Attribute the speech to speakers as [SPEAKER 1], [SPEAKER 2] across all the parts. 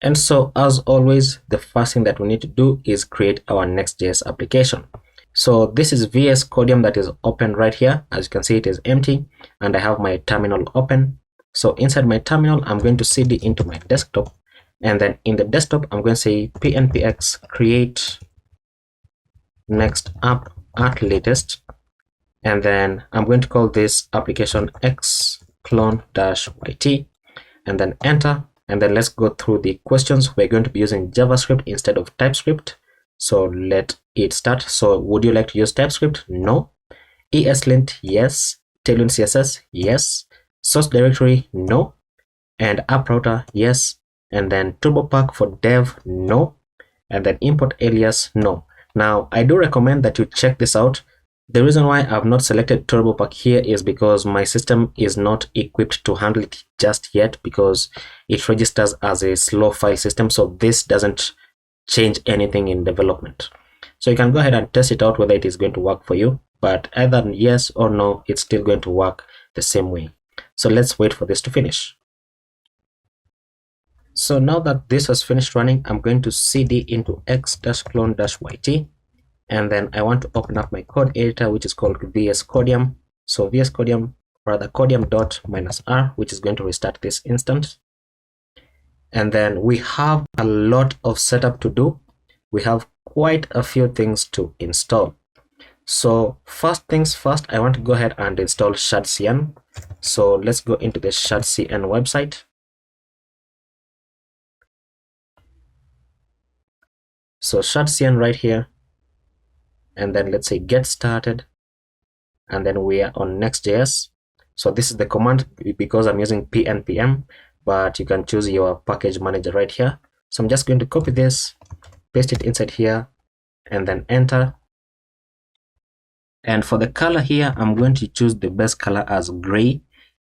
[SPEAKER 1] And so as always, the first thing that we need to do is create our Next.js application. So this is VS Codium that is open right here. As you can see, it is empty and I have my terminal open. So inside my terminal, I'm going to cd into my desktop, and then in the desktop, I'm going to say pnpx create next app at latest, and then I'm going to call this application x clone-yt, and then enter. And then let's go through the questions. We're going to be using JavaScript instead of TypeScript. So let it start. So would you like to use TypeScript? No. ESLint? Yes. Tailwind CSS? Yes. Source directory? No. And app router? Yes. And then TurboPack for dev? No. And then import alias? No. Now, I do recommend that you check this out. The reason why I've not selected TurboPack here is because my system is not equipped to handle it just yet, because it registers as a slow file system. So this doesn't change anything in development. So you can go ahead and test it out whether it is going to work for you, but either yes or no, it's still going to work the same way. So let's wait for this to finish. So now that this has finished running, I'm going to cd into x-clone-yt. And then I want to open up my code editor, which is called VS Codium. So VS Codium, rather codium.-r, which is going to restart this instance. And then we have a lot of setup to do. We have quite a few things to install. So first things first, I want to go ahead and install shadcn. So let's go into the shadcn website. So shadcn right here. And then let's say get started, and then we are on Next.js. So this is the command because I'm using pnpm, but you can choose your package manager right here. So I'm just going to copy this, paste it inside here, and then enter. And for the color here, I'm going to choose the best color as gray,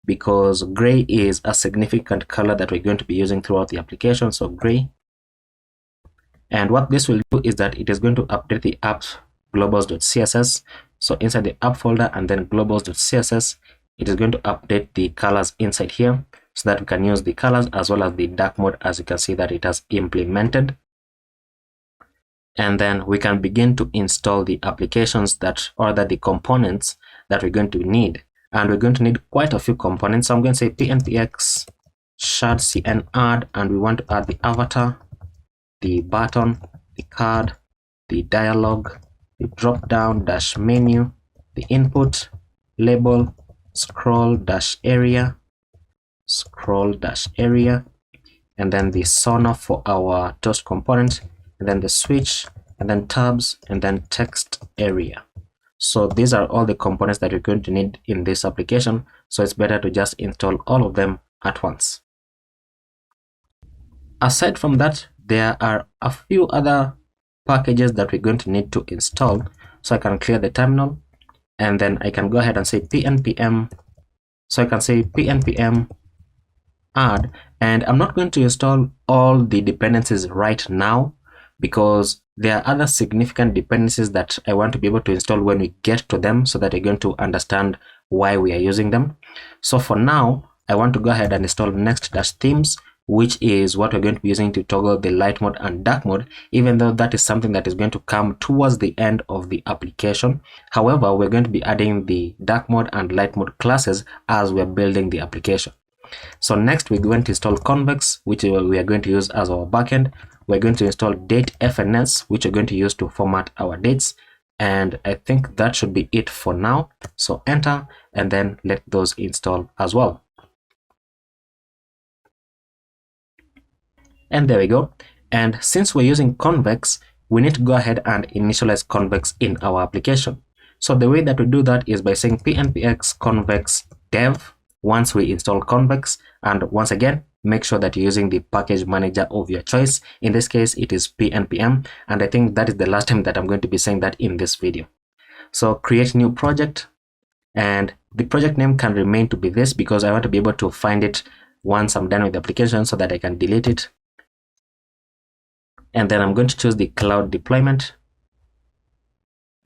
[SPEAKER 1] because gray is a significant color that we're going to be using throughout the application. So gray. And what this will do is that it is going to update the app globals.css. So inside the app folder and then globals.css, it is going to update the colors inside here so that we can use the colors as well as the dark mode, as you can see that it has implemented. And then we can begin to install the applications the components that we're going to need. And we're going to need quite a few components. So I'm going to say pnpx shadcn add, and we want to add the avatar, the button, the card, the dialog, the drop down dash menu, the input, label, scroll dash area, and then the sonar for our toast component, and then the switch, and then tabs, and then text area. So these are all the components that you're going to need in this application. So it's better to just install all of them at once. Aside from that, there are a few other packages that we're going to need to install. So I can clear the terminal, and then I can go ahead and say pnpm. So I can say pnpm add, and I'm not going to install all the dependencies right now because there are other significant dependencies that I want to be able to install when we get to them, so that you're going to understand why we are using them. So for now, I want to go ahead and install next-themes, which is what we're going to be using to toggle the light mode and dark mode, even though that is something that is going to come towards the end of the application. However, we're going to be adding the dark mode and light mode classes as we're building the application. So next, we're going to install convex, which we are going to use as our backend. We're going to install datefns, which we're going to use to format our dates. And I think that should be it for now. So enter, and then let those install as well. And there we go. And since we're using convex, we need to go ahead and initialize convex in our application. So the way that we do that is by saying pnpx convex dev once we install convex. And once again, make sure that you're using the package manager of your choice. In this case, it is pnpm. And I think that is the last time that I'm going to be saying that in this video. So create new project, and the project name can remain to be this because I want to be able to find it once I'm done with the application so that I can delete it. And then I'm going to choose the cloud deployment.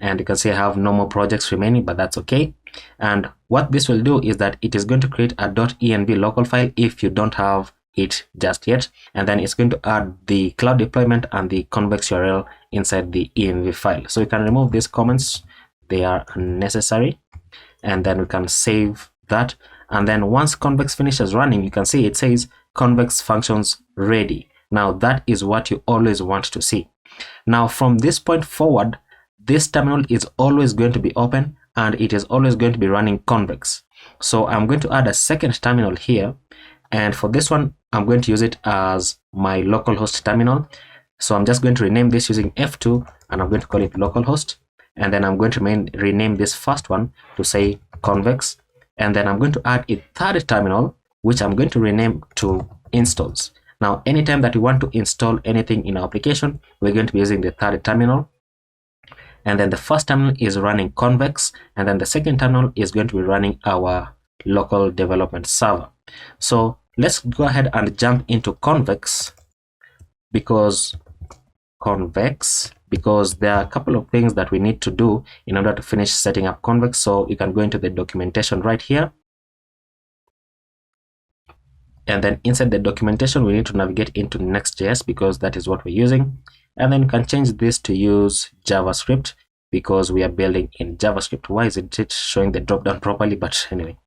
[SPEAKER 1] And you can see I have no more projects remaining, but that's okay. And what this will do is that it is going to create a .env local file if you don't have it just yet. And then it's going to add the cloud deployment and the convex URL inside the env file. So we can remove these comments, they are unnecessary, and then we can save that. And then once convex finishes running, you can see it says convex functions ready. Now that is what you always want to see. Now from this point forward, this terminal is always going to be open and it is always going to be running convex. So I'm going to add a second terminal here, and for this one I'm going to use it as my localhost terminal. So I'm just going to rename this using F2 and I'm going to call it localhost, and then I'm going to rename this first one to say convex, and then I'm going to add a third terminal which I'm going to rename to installs. Now anytime that we want to install anything in our application, we're going to be using the third terminal, and then the first terminal is running convex, and then the second terminal is going to be running our local development server. So let's go ahead and jump into convex, because there are a couple of things that we need to do in order to finish setting up convex. So you can go into the documentation right here, and then inside the documentation we need to navigate into Next.js because that is what we're using, and then you can change this to use JavaScript because we are building in JavaScript. Why isn't it showing the drop down properly? But anyway,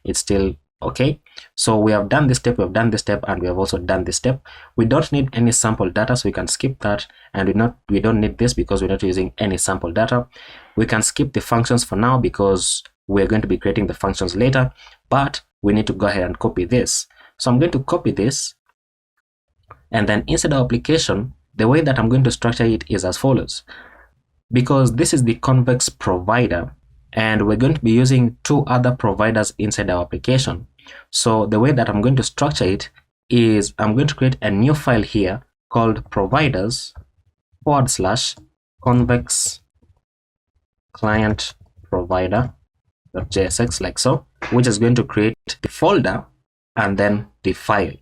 [SPEAKER 1] it's still okay. So we have done this step, we have done this step, and we have also done this step. We don't need any sample data, so we can skip that, and we don't need this because we're not using any sample data. We can skip the functions for now because we're going to be creating the functions later, but we need to go ahead and copy this. So I'm going to copy this, and then inside our application, the way that I'm going to structure it is as follows. Because this is the convex provider, and we're going to be using two other providers inside our application. So the way that I'm going to structure it is I'm going to create a new file here called providers/convex client provider.jsx, like so, which is going to create the folder and then the file.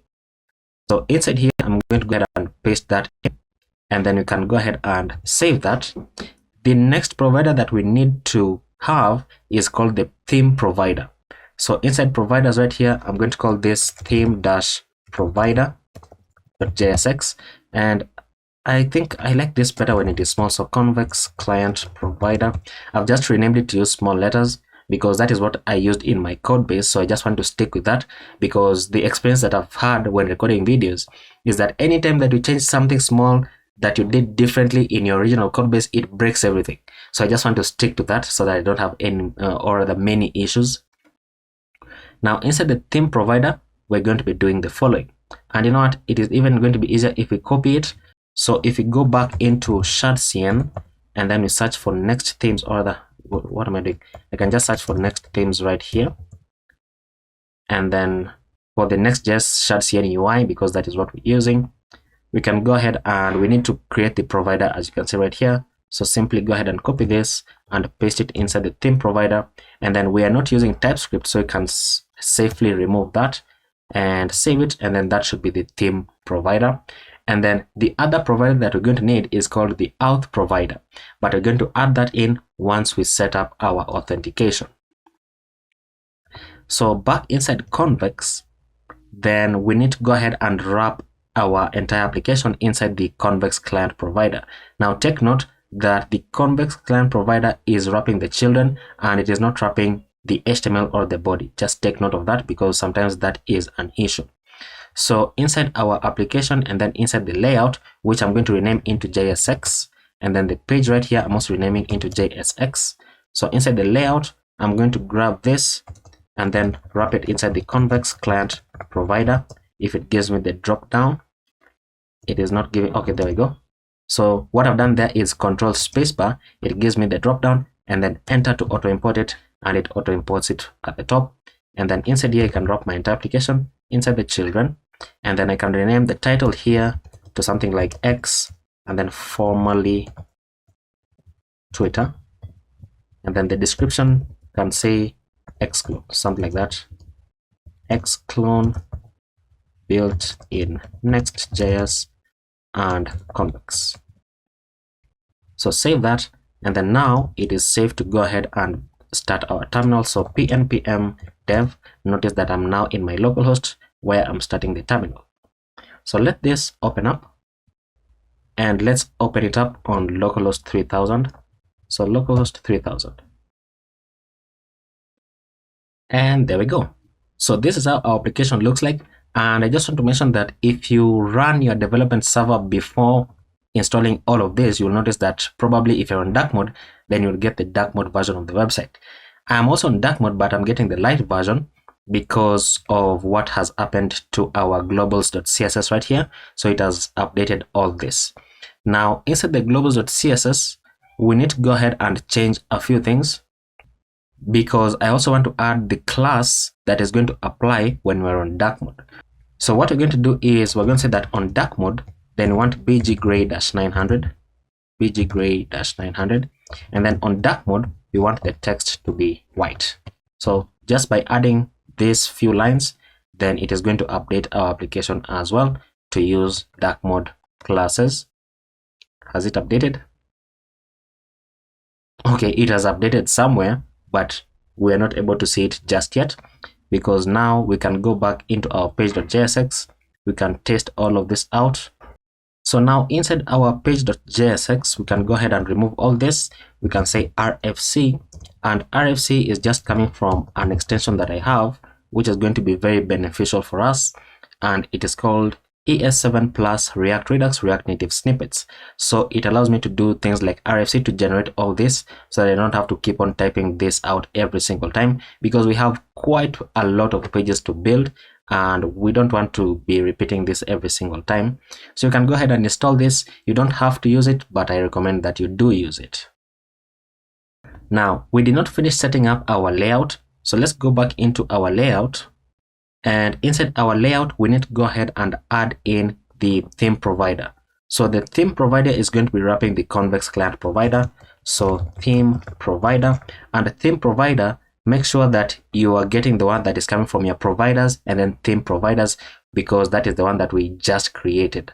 [SPEAKER 1] So inside here, I'm going to go ahead and paste that in, and then you can go ahead and save that. The next provider that we need to have is called the theme provider. So inside providers right here, I'm going to call this theme-provider.jsx, and I think I like this better when it is small. So convex client provider. I've just renamed it to use small letters because that is what I used in my code base. So I just want to stick with that because the experience that I've had when recording videos is that anytime that you change something small that you did differently in your original code base, it breaks everything. So I just want to stick to that so that I don't have any or the many issues. Now inside the theme provider, we're going to be doing the following. And you know what? It is even going to be easier if we copy it. So if we go back into TsbSankara and then we search for next themes, or the what am I doing? I can just search for next themes right here, and then for the Next.js TsbSankara UI, because that is what we're using, we can go ahead and we need to create the provider, as you can see right here. So simply go ahead and copy this and paste it inside the theme provider, and then we are not using TypeScript, so you can safely remove that and save it, and then that should be the theme provider. And then the other provider that we're going to need is called the auth provider, but we're going to add that in once we set up our authentication. So back inside convex, then we need to go ahead and wrap our entire application inside the convex client provider. Now take note that the convex client provider is wrapping the children and it is not wrapping the HTML or the body. Just take note of that because sometimes that is an issue. So inside our application and then inside the layout, which I'm going to rename into JSX, and then the page right here I'm also renaming into JSX. So inside the layout, I'm going to grab this and then wrap it inside the convex client provider. If it gives me the drop down, it is not giving. Okay, there we go. So what I've done there is control spacebar, it gives me the drop down, and then enter to auto import it, and it auto imports it at the top. And then inside here I can drop my entire application inside the children, and then I can rename the title here to something like X, and then formerly Twitter, and then the description can say X clone, something like that. X clone built in Next.js and convex. So save that, and then now it is safe to go ahead and start our terminal. So npm dev, notice that I'm now in my localhost where I'm starting the terminal. So let this open up, and let's open it up on localhost 3000. So localhost 3000, and there we go. So this is how our application looks like. And I just want to mention that if you run your development server before installing all of this, you'll notice that probably if you're on dark mode, then you'll get the dark mode version of the website. I'm also on dark mode, but I'm getting the light version because of what has happened to our globals.css right here. So it has updated all this. Now inside the globals.css, we need to go ahead and change a few things, because I also want to add the class that is going to apply when we're on dark mode. So what we're going to do is we're going to say that on dark mode, then we want bggray-900, bggray-900, and then on dark mode, we want the text to be white. So just by adding these few lines, then it is going to update our application as well to use dark mode classes. Has it updated? Okay, it has updated somewhere, but we are not able to see it just yet, because now we can go back into our page.jsx. We can test all of this out. So now inside our page.jsx, we can go ahead and remove all this. We can say RFC, and RFC is just coming from an extension that I have, which is going to be very beneficial for us, and it is called ES7 Plus React Redux React Native Snippets. So it allows me to do things like RFC to generate all this, so that I don't have to keep on typing this out every single time, because we have quite a lot of pages to build and we don't want to be repeating this every single time. So you can go ahead and install this. You don't have to use it, but I recommend that you do use it. Now we did not finish setting up our layout, so let's go back into our layout. And inside our layout, we need to go ahead and add in the theme provider. So the theme provider is going to be wrapping the convex client provider. So theme provider, and the theme provider, make sure that you are getting the one that is coming from your providers and then theme providers, because that is the one that we just created.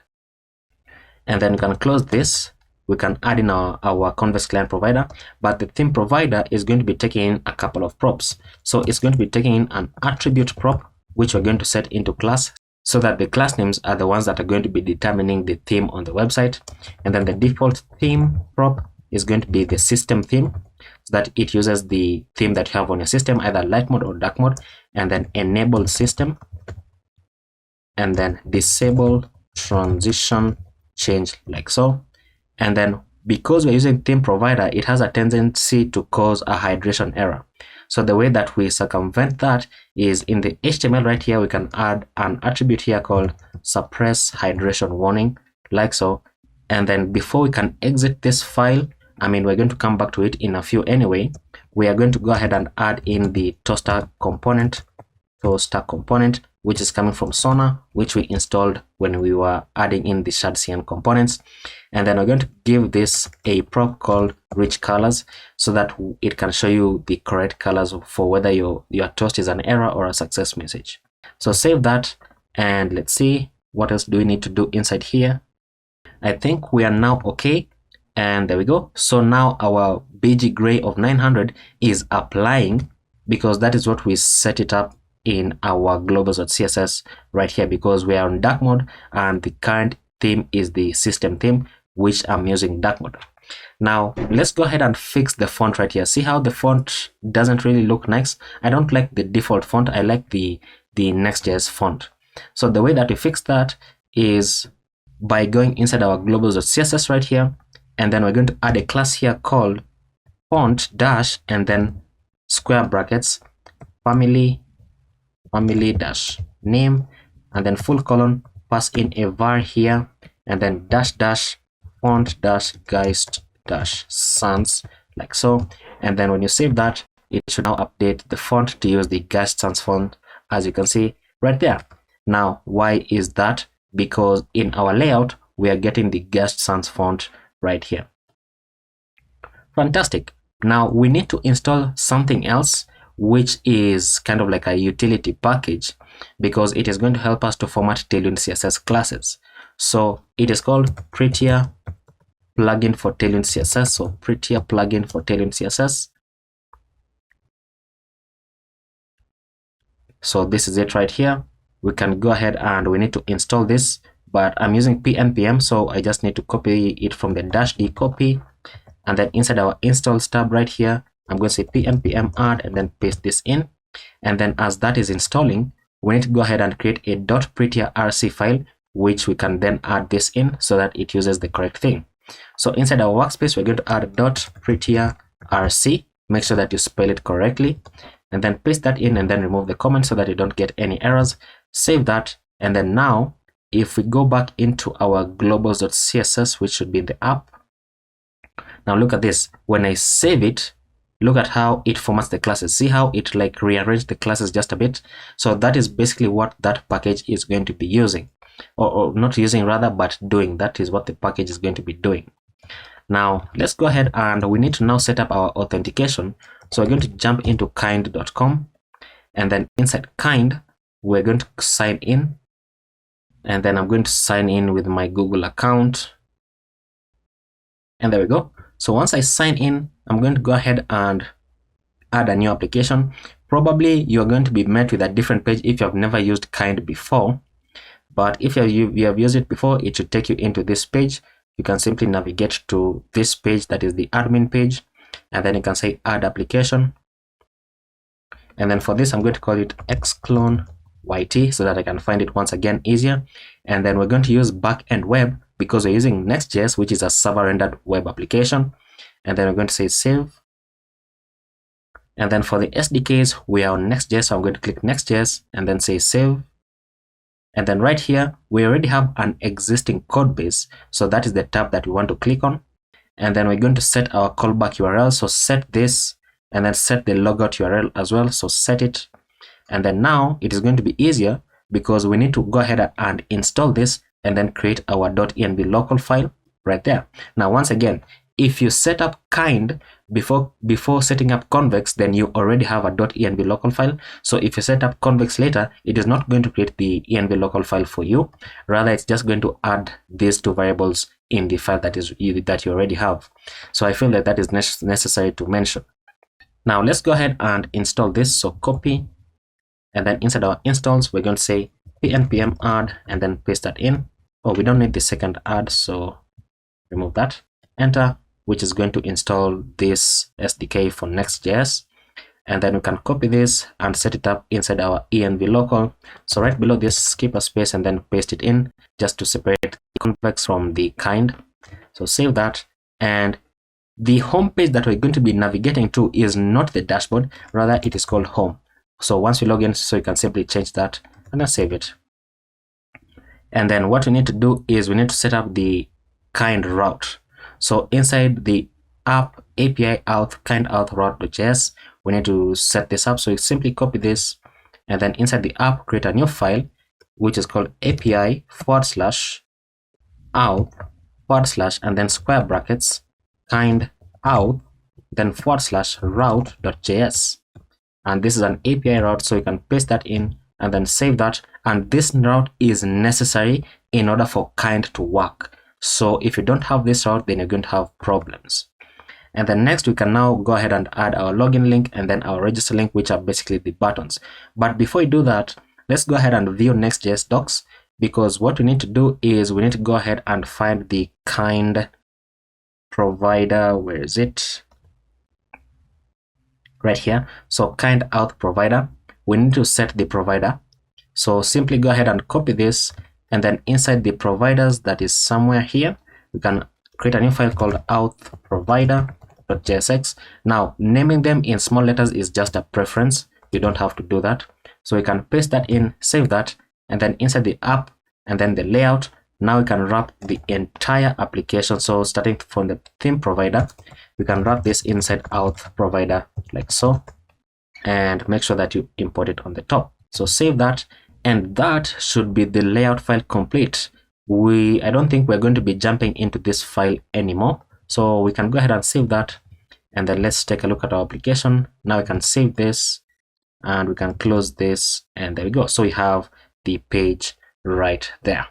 [SPEAKER 1] And then we can close this. We can add in our convex client provider, but the theme provider is going to be taking in a couple of props. So it's going to be taking in an attribute prop, which we're going to set into class, so that the class names are the ones that are going to be determining the theme on the website. And then the default theme prop is going to be the system theme, so that it uses the theme that you have on your system, either light mode or dark mode. And then enable system, and then disable transition change, like so. And then because we're using theme provider, it has a tendency to cause a hydration error. So the way that we circumvent that is in the HTML right here, we can add an attribute here called suppress hydration warning, like so. And then before we can exit this file, we're going to come back to it in a few anyway, we are going to go ahead and add in the toaster component, which is coming from Sona, which we installed when we were adding in the shardcn components. And then we're going to give this a prop called rich colors, so that it can show you the correct colors for whether your toast is an error or a success message. So save that, and let's see what else do we need to do inside here. I think we are now okay, and there we go. So now our BG gray of 900 is applying, because that is what we set it up in our globals.css right here, because we are on dark mode and the current theme is the system theme, which I'm using dark mode. Now let's go ahead and fix the font right here. See how the font doesn't really look nice? I don't like the default font. I like the Next.js font. So the way that we fix that is by going inside our globals.css right here, and then we're going to add a class here called font dash and then square brackets family dash name, and then full colon, pass in a var here, and then dash dash font dash geist dash sans, like so. And then when you save that, it should now update the font to use the geist sans font, as you can see right there. Now why is that? Because in our layout we are getting the geist sans font right here. Fantastic. Now we need to install something else, which is kind of like a utility package, because it is going to help us to format Tailwind CSS classes. So it is called Prettier plugin for Tailwind CSS. So Prettier plugin for Tailwind CSS. So this is it right here. We can go ahead and we need to install this but I'm using pnpm, so I just need to copy it from the -d copy, and then inside our installs tab right here, I'm going to say pnpm add and then paste this in. And then as that is installing, we need to go ahead and create a .prettier.rc file, which we can then add this in so that it uses the correct thing. So inside our workspace, we're going to add .prettier.rc. Make sure that you spell it correctly, and then paste that in, and then remove the comment so that you don't get any errors. Save that, and then now if we go back into our globals.css, which should be in the app. Now look at this. When I save it, look at how it formats the classes. See how it like rearranged the classes just a bit? So that is basically what that package is going to be using, or not using rather, but doing. That is what the package is going to be doing. Now let's go ahead, and we need to now set up our authentication. So we're going to jump into kind.com, and then inside kind, we're going to sign in, and then I'm going to sign in with my Google account, and there we go. So once I sign in, I'm going to go ahead and add a new application. Probably you're going to be met with a different page if you have never used kind before, but if you have used it before, it should take you into this page. You can simply navigate to this page, that is the admin page, and then you can say add application. And then for this, I'm going to call it xclone YT so that I can find it once again easier. And then we're going to use backend web because we're using Next.js, which is a server rendered web application. And then we're going to say save. And then for the SDKs, we are on Next.js, so I'm going to click Next.js and then say save. And then right here, we already have an existing code base. So that is the tab that we want to click on. And then we're going to set our callback URL. So set this, and then set the logout URL as well. So set it. And then now it is going to be easier because we need to go ahead and install this and then create our .env local file right there. Now, once again, if you set up kind before setting up convex, then you already have a .env local file. So if you set up convex later, it is not going to create the env local file for you. Rather, it's just going to add these two variables in the file that you already have. So I feel that that is necessary to mention. Now let's go ahead and install this. So copy, and then inside our installs, we're going to say pnpm add and then paste that in. Oh, we don't need the second add, so remove that. Enter, which is going to install this SDK for Next.js. And then we can copy this and set it up inside our env local. So right below this, skip a space and then paste it in just to separate the convex from the kind. So save that. And the home page that we're going to be navigating to is not the dashboard, rather it is called home. So once we log in, so you can simply change that and then save it. And then what we need to do is we need to set up the kind route. So inside the app API auth kind auth route.js, we need to set this up. So you simply copy this, and then inside the app, create a new file, which is called API /auth/ and then square brackets kind auth, then /route.js. And this is an API route, so you can paste that in and then save that. And this route is necessary in order for kind to work. So if you don't have this route, then you're going to have problems. And then next, we can now go ahead and add our login link and then our register link, which are basically the buttons. But before we do that, let's go ahead and view Next.js docs, because what we need to do is we need to go ahead and find the kind provider. Where is it? Right here. So kind auth provider, we need to set the provider. So simply go ahead and copy this, and then inside the providers, that is somewhere here, we can create a new file called auth provider.jsx. Now naming them in small letters is just a preference. You don't have to do that. So we can paste that in, save that, and then inside the app and then the layout, now we can wrap the entire application. So starting from the theme provider, we can wrap this inside auth provider like so, and make sure that you import it on the top. So save that, and that should be the layout file complete. I don't think we're going to be jumping into this file anymore. So we can go ahead and save that, and then let's take a look at our application. Now we can save this and we can close this, and there we go. So we have the page right there.